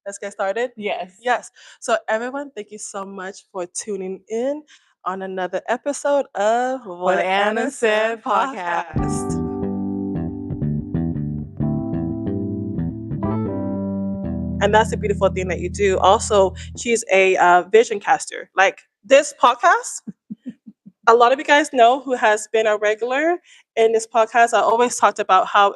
Let's get started. Yes. Yes. So, everyone, thank you so much for tuning in on another episode of What What Anna Anna Said said podcast. podcast. And that's the beautiful thing that you do. Also, she's a vision caster. Like this podcast, a lot of you guys know who has been a regular in this podcast. I always talked about how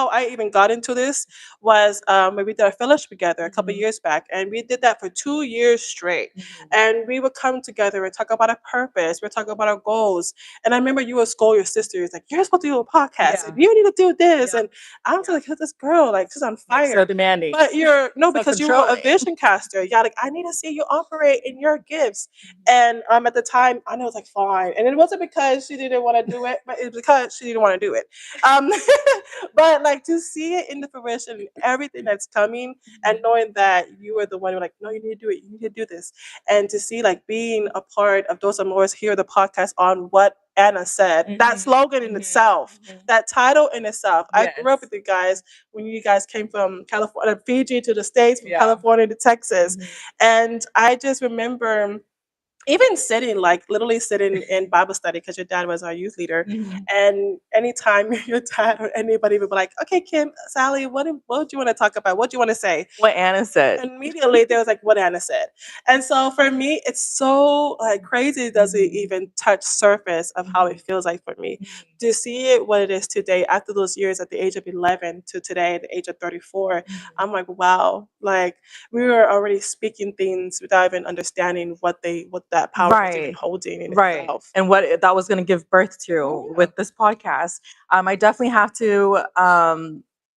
I even got into this was when we did a fellowship together a couple Mhm. years back, and we did that for 2 years straight. And we would come together and talk about our purpose. We're talking about our goals. And I remember you would scold your sisters like, "You're supposed to do a podcast. Yeah. You need to do this." Yeah. And I was Yeah. like, "This girl, like, she's on Like so fire." demanding. But you're no, So because you were a controlling. vision caster. Yeah, like I need to see you operate in your gifts. And at the time, I know it's like fine, and it wasn't because she didn't want to do it, but it's because she didn't want to do it. Um, but like to see it in the fruition, everything that's coming, and knowing that you were the one who like, no, you need to do it, you need to do this, and to see like being a part of Those Amores here, the podcast on What Anna Said, that slogan in itself, that title in itself. I grew up Yes. with you guys when you guys came from California, Fiji to the States, from Yeah. California to Texas, and I just remember even sitting, like literally sitting in Bible study because your dad was our youth leader. And anytime your dad or anybody would be like, "Okay, Kim, Sally, what do you want to talk about? What do you want to say?" What Anna said. Immediately there was like what Anna said. And so for me, it's so like crazy it doesn't even touch surface of how it feels like for me to see it what it is today after those years at the age of 11 to today at the age of 34. I'm like, wow, like we were already speaking things without even understanding what that power was even Right. holding in Right. itself. And that was going to give birth to with this podcast. I definitely have to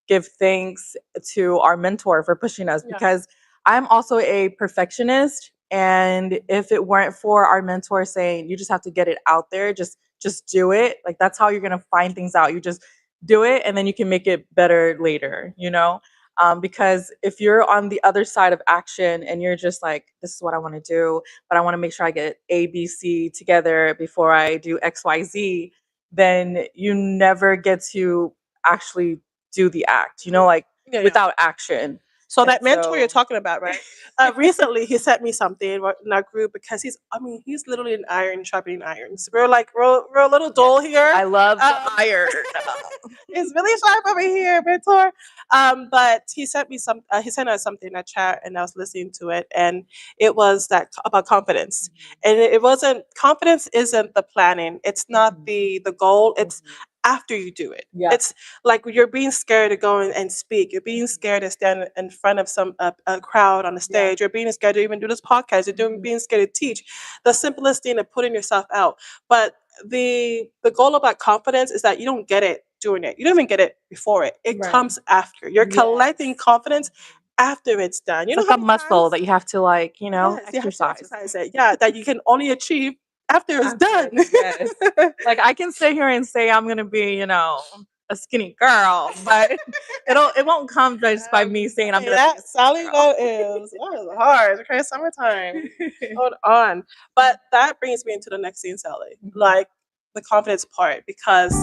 give thanks to our mentor for pushing us Yeah. because I'm also a perfectionist. And if it weren't for our mentor saying you just have to get it out there, just do it. Like that's how you're gonna find things out. You just do it and then you can make it better later, you know? Because if you're on the other side of action and you're just like, this is what I want to do, but I want to make sure I get A, B, C together before I do X, Y, Z, then you never get to actually do the act, you know, like Yeah, yeah. without action. So And that mentor you're so, talking about, right? Recently, he sent me something in our group because he's literally an iron sharpening irons. We're a little dull here. I love the Um, iron. it's really sharp over here, mentor. But he sent me he sent us something in a chat, and I was listening to it, and it was about confidence, and it wasn't confidence isn't the planning. It's not the goal. It's after you do it. Yeah. It's like you're being scared to go and speak. You're being scared to stand in front of a crowd on the stage. You're being scared to even do this podcast. Being scared to teach. The simplest thing of putting yourself out. But the goal about confidence is that you don't get it doing it. You don't even get it before it. It Right. comes after. You're collecting Yes. confidence after it's done. You It's know like how a many muscle times? that you have to like, Yes, you have to exercise. exercise it. Yeah, that you can only achieve after it's done. Yes. Like I can sit here and say I'm gonna be, a skinny girl, but it won't come just by me saying I'm gonna be a skinny Sally, girl. that is hard. Okay, summertime. Hold on. But that brings me into the next scene, Sally. Like the confidence part, because